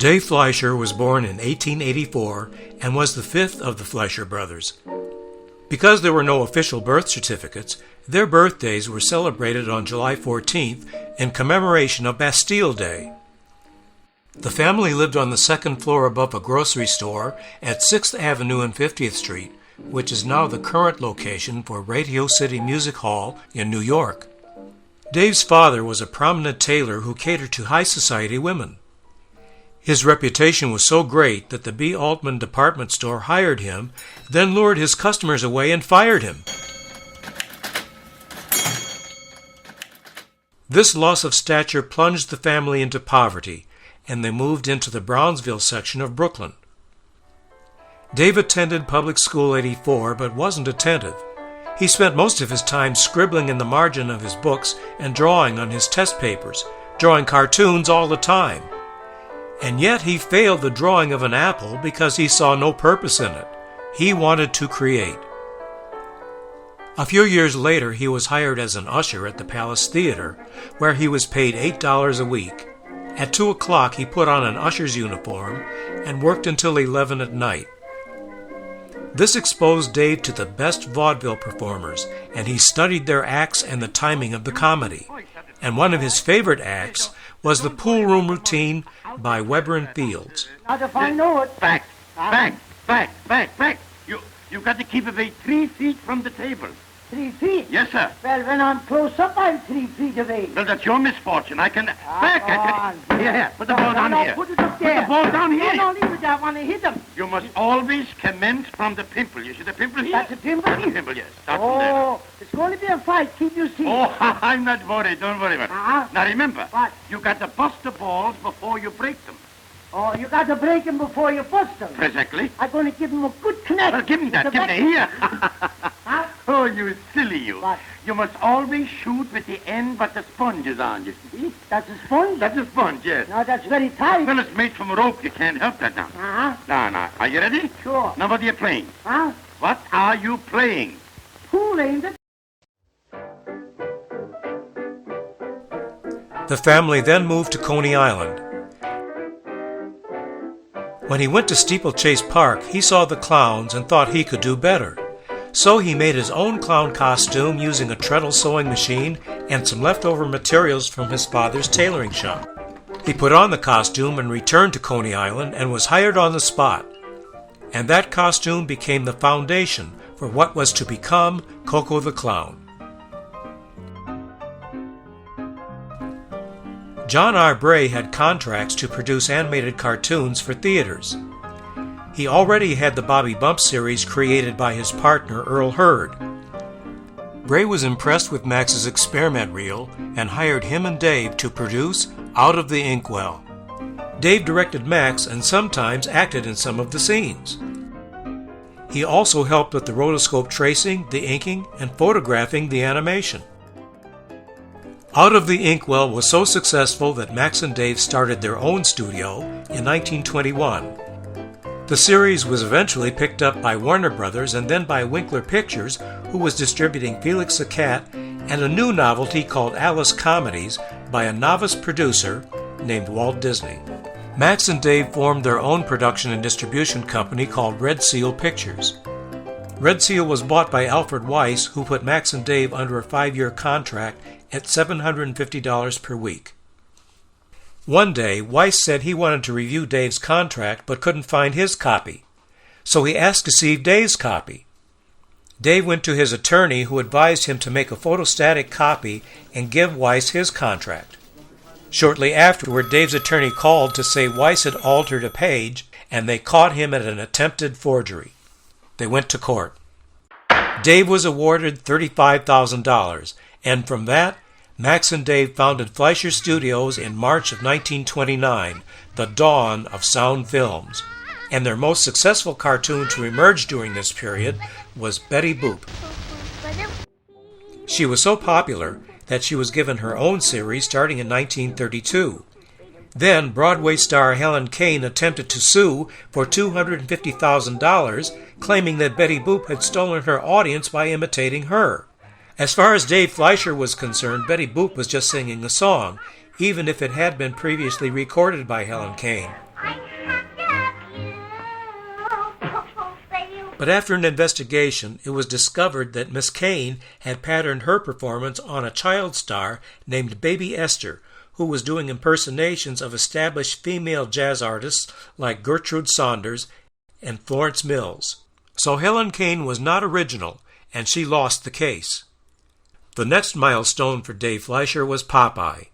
Dave Fleischer was born in 1884 and was the fifth of the Fleischer brothers. Because there were no official birth certificates, their birthdays were celebrated on July 14th in commemoration of Bastille Day. The family lived on the second floor above a grocery store at 6th Avenue and 50th Street, which is now the current location for Radio City Music Hall in New York. Dave's father was a prominent tailor who catered to high society women. His reputation was so great that the B. Altman department store hired him, then lured his customers away and fired him. This loss of stature plunged the family into poverty, and they moved into the Brownsville section of Brooklyn. Dave attended public school 84 but wasn't attentive. He spent most of his time scribbling in the margin of his books and drawing on his test papers, drawing cartoons all the time. And yet he failed the drawing of an apple because he saw no purpose in it. He wanted to create. A few years later, he was hired as an usher at the Palace Theater, where he was paid $8 a week. At 2 o'clock, he put on an usher's uniform and worked until 11 at night. This exposed Dave to the best vaudeville performers, and he studied their acts and the timing of the comedy. And one of his favorite acts was the pool room routine by Weber and Fields. Now if I know it. Back. You've got to keep away 3 feet from the table. 3 feet? Yes, sir. Well, when I'm close up, I'm 3 feet away. Well, that's your misfortune. I can... Here. Put the ball down here. Put it up there. Put the ball down here. No, leave it. I want to hit him. You must always commence from the pimple. You see the pimple here? That's a pimple? That's a pimple, yes. Start from there. Oh, it's going to be a fight. Keep your seat. Oh, I'm not worried. Don't worry about it. Uh-huh. Now, remember, What? you got to bust the balls before you break them. Oh, you got to break him before you bust him. Exactly. I'm going to give him a good connect. Well, give me that. It's Give a me here. Huh? Oh, you silly you. What? You must always shoot with the end but the sponge is on, you see? That's a sponge? That's a sponge, yes. No, that's very tight. Well, it's made from rope. You can't help that now. Uh-huh. Now. Are you ready? Sure. Now, what are you playing? Huh? What are you playing? Pool, ain't it? The family then moved to Coney Island. When he went to Steeplechase Park, he saw the clowns and thought he could do better. So he made his own clown costume using a treadle sewing machine and some leftover materials from his father's tailoring shop. He put on the costume and returned to Coney Island and was hired on the spot. And that costume became the foundation for what was to become Coco the Clown. John R. Bray had contracts to produce animated cartoons for theaters. He already had the Bobby Bump series created by his partner Earl Hurd. Bray was impressed with Max's experiment reel and hired him and Dave to produce Out of the Inkwell. Dave directed Max and sometimes acted in some of the scenes. He also helped with the rotoscope tracing, the inking, and photographing the animation. Out of the Inkwell was so successful that Max and Dave started their own studio in 1921. The series was eventually picked up by Warner Brothers and then by Winkler Pictures, who was distributing Felix the Cat and a new novelty called Alice Comedies by a novice producer named Walt Disney. Max and Dave formed their own production and distribution company called Red Seal Pictures. Red Seal was bought by Alfred Weiss, who put Max and Dave under a 5-year contract at $750 per week. One day, Weiss said he wanted to review Dave's contract but couldn't find his copy, so he asked to see Dave's copy. Dave went to his attorney, who advised him to make a photostatic copy and give Weiss his contract. Shortly afterward, Dave's attorney called to say Weiss had altered a page, and they caught him at an attempted forgery. They went to court. Dave was awarded $35,000, and from that, Max and Dave founded Fleischer Studios in March of 1929, the dawn of sound films. And their most successful cartoon to emerge during this period was Betty Boop. She was so popular that she was given her own series starting in 1932. Then Broadway star Helen Kane attempted to sue for $250,000, claiming that Betty Boop had stolen her audience by imitating her. As far as Dave Fleischer was concerned, Betty Boop was just singing a song, even if it had been previously recorded by Helen Kane. But after an investigation, it was discovered that Miss Kane had patterned her performance on a child star named Baby Esther, who was doing impersonations of established female jazz artists like Gertrude Saunders and Florence Mills. So Helen Kane was not original, and she lost the case. The next milestone for Dave Fleischer was Popeye.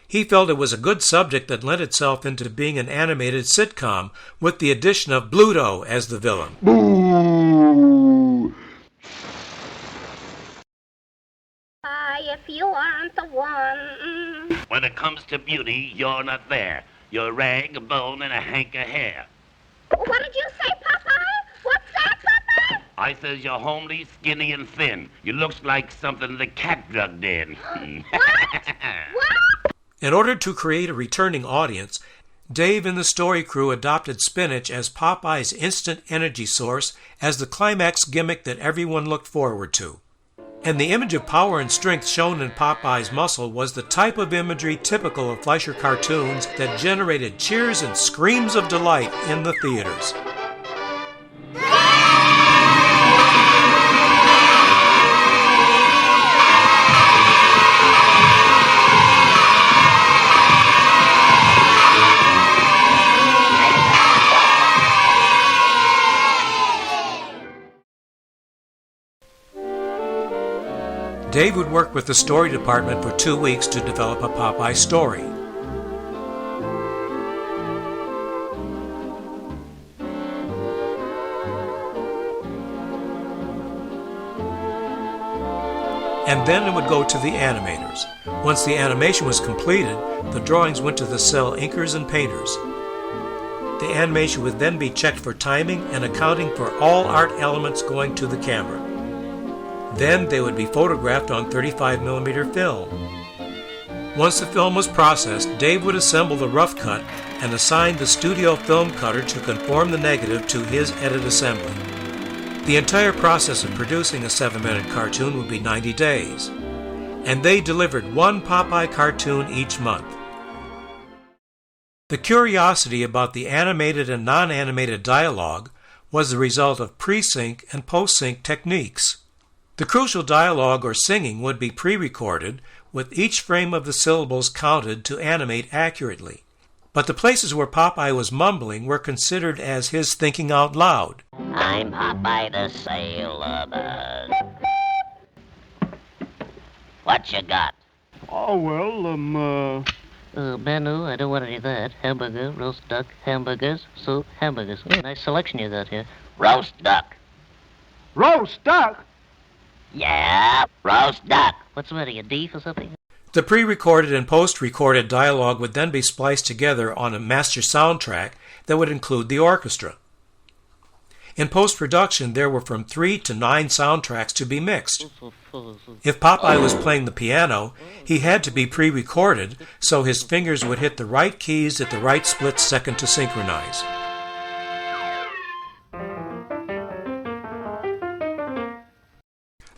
He felt it was a good subject that lent itself into being an animated sitcom, with the addition of Bluto as the villain. Boo! If you aren't the one. When it comes to beauty, you're not there. You're a rag, a bone, and a hank of hair. What did you say, Popeye? What's that, Popeye? I says you're homely, skinny, and thin. You looks like something the cat drugged in. What? In order to create a returning audience, Dave and the story crew adopted spinach as Popeye's instant energy source as the climax gimmick that everyone looked forward to. And the image of power and strength shown in Popeye's muscle was the type of imagery typical of Fleischer cartoons that generated cheers and screams of delight in the theaters. Dave would work with the story department for 2 weeks to develop a Popeye story. And then it would go to the animators. Once the animation was completed, the drawings went to the cell inkers and painters. The animation would then be checked for timing and accounting for all art elements going to the camera. Then they would be photographed on 35mm film. Once the film was processed, Dave would assemble the rough cut and assign the studio film cutter to conform the negative to his edit assembly. The entire process of producing a 7-minute cartoon would be 90 days, and they delivered one Popeye cartoon each month. The curiosity about the animated and non-animated dialogue was the result of pre-sync and post-sync techniques. The crucial dialogue or singing would be pre-recorded, with each frame of the syllables counted to animate accurately. But the places where Popeye was mumbling were considered as his thinking out loud. I'm Popeye the Sailor Man. What you got? Oh, well, Manu, I don't want any of that. Hamburger, roast duck, hamburgers, soup, hamburgers. Oh, nice selection you got here. Roast duck. roast duck. Yeah, roast duck. What's the matter, you deef or something? The pre-recorded and post-recorded dialogue would then be spliced together on a master soundtrack that would include the orchestra. In post-production, there were from 3 to 9 soundtracks to be mixed. If Popeye was playing the piano, he had to be pre-recorded so his fingers would hit the right keys at the right split second to synchronize.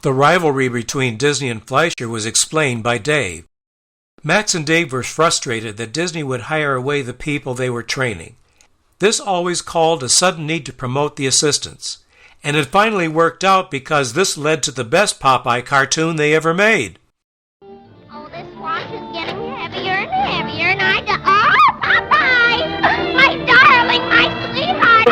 The rivalry between Disney and Fleischer was explained by Dave. Max and Dave were frustrated that Disney would hire away the people they were training. This always called a sudden need to promote the assistants, and it finally worked out because this led to the best Popeye cartoon they ever made. Oh, this watch is getting heavier and heavier, and I oh, Popeye! My darling, my sweetheart!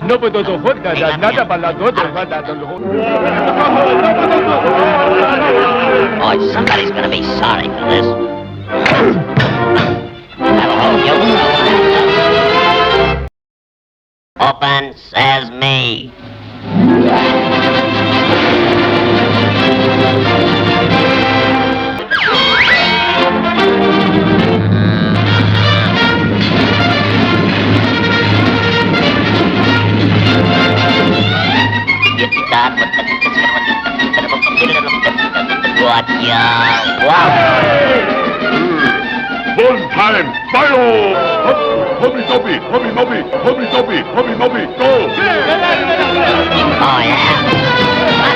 No puedo soportar nada para las otras. Boy, somebody's gonna be sorry for this. That'll hold you. Open sesame. One time, fire! hubby-dubby, hubby-mubby, hubby-dubby, hubby-mubby, go! Oh, yeah.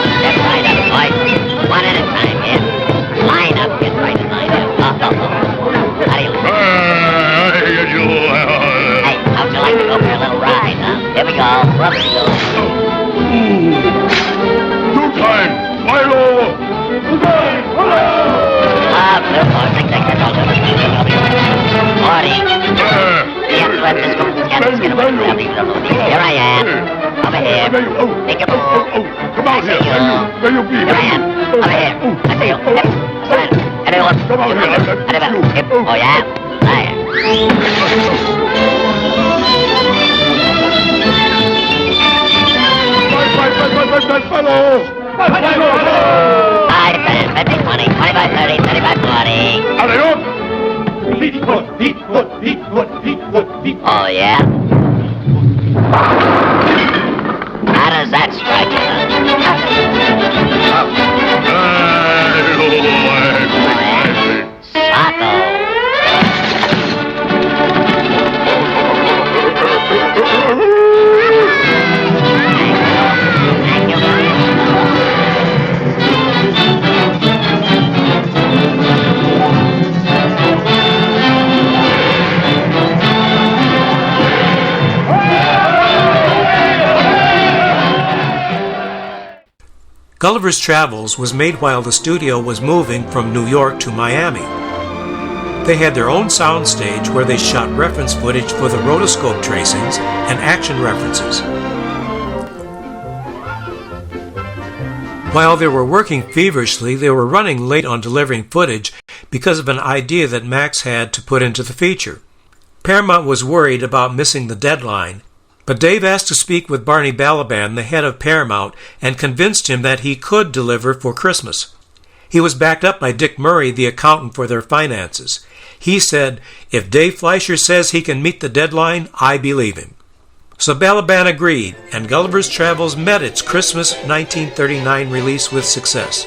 Step right up, boy. One at a time, yeah. Line up, get right in line up. Oh. How do you like it? Hey, how'd you like to go for a little ride, huh? Here we go. Rubber go. Two time, Milo! Blue boy, take that. 40. Yep, let's just go. Here I am. Over here. Make a move. Come out here. Where you be? Here I am. Over here. I see you. Everyone. Come out here. Oh, yeah? There. That fellow! Hi, 10, 15, 20, 25, 30, 35, 40. Allez, hop! Oh, yeah? How does that strike you? Socko. Gulliver's Travels was made while the studio was moving from New York to Miami. They had their own soundstage where they shot reference footage for the rotoscope tracings and action references. While they were working feverishly, they were running late on delivering footage because of an idea that Max had to put into the feature. Paramount was worried about missing the deadline, but Dave asked to speak with Barney Balaban, the head of Paramount, and convinced him that he could deliver for Christmas. He was backed up by Dick Murray, the accountant for their finances. He said, "If Dave Fleischer says he can meet the deadline, I believe him." So Balaban agreed, and Gulliver's Travels met its Christmas 1939 release with success.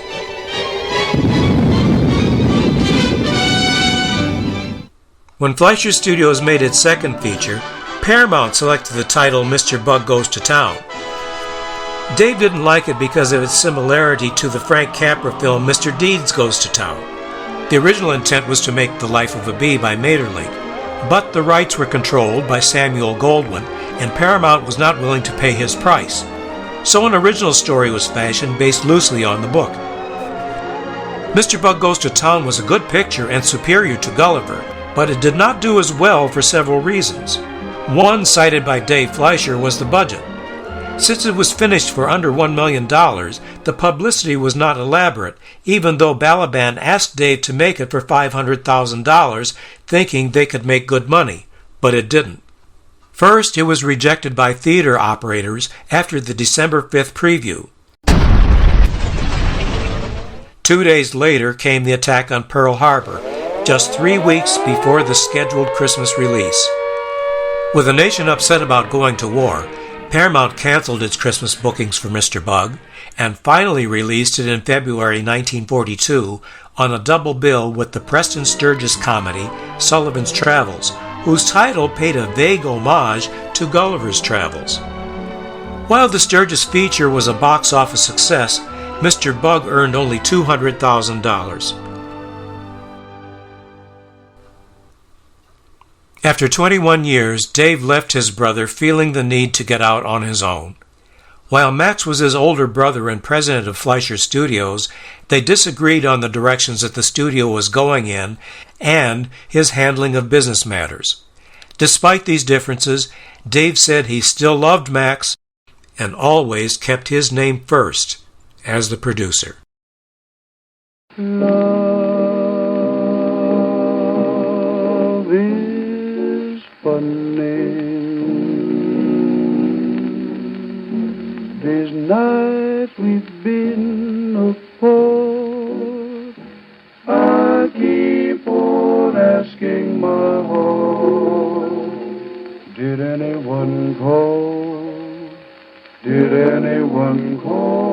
When Fleischer Studios made its second feature, Paramount selected the title Mr. Bug Goes to Town. Dave didn't like it because of its similarity to the Frank Capra film Mr. Deeds Goes to Town. The original intent was to make The Life of a Bee by Maeterlinck, but the rights were controlled by Samuel Goldwyn, and Paramount was not willing to pay his price. So an original story was fashioned based loosely on the book. Mr. Bug Goes to Town was a good picture and superior to Gulliver, but it did not do as well for several reasons. One cited by Dave Fleischer was the budget. Since it was finished for under $1 million, the publicity was not elaborate, even though Balaban asked Dave to make it for $500,000, thinking they could make good money, but it didn't. First, it was rejected by theater operators after the December 5th preview. 2 days later came the attack on Pearl Harbor, just 3 weeks before the scheduled Christmas release. With the nation upset about going to war, Paramount canceled its Christmas bookings for Mr. Bug and finally released it in February 1942 on a double bill with the Preston Sturges comedy Sullivan's Travels, whose title paid a vague homage to Gulliver's Travels. While the Sturges feature was a box office success, Mr. Bug earned only $200,000. After 21 years, Dave left his brother feeling the need to get out on his own. While Max was his older brother and president of Fleischer Studios, they disagreed on the directions that the studio was going in and his handling of business matters. Despite these differences, Dave said he still loved Max and always kept his name first as the producer. Love is funny. These nights we've been apart, I keep on asking my heart, did anyone call? Did anyone call?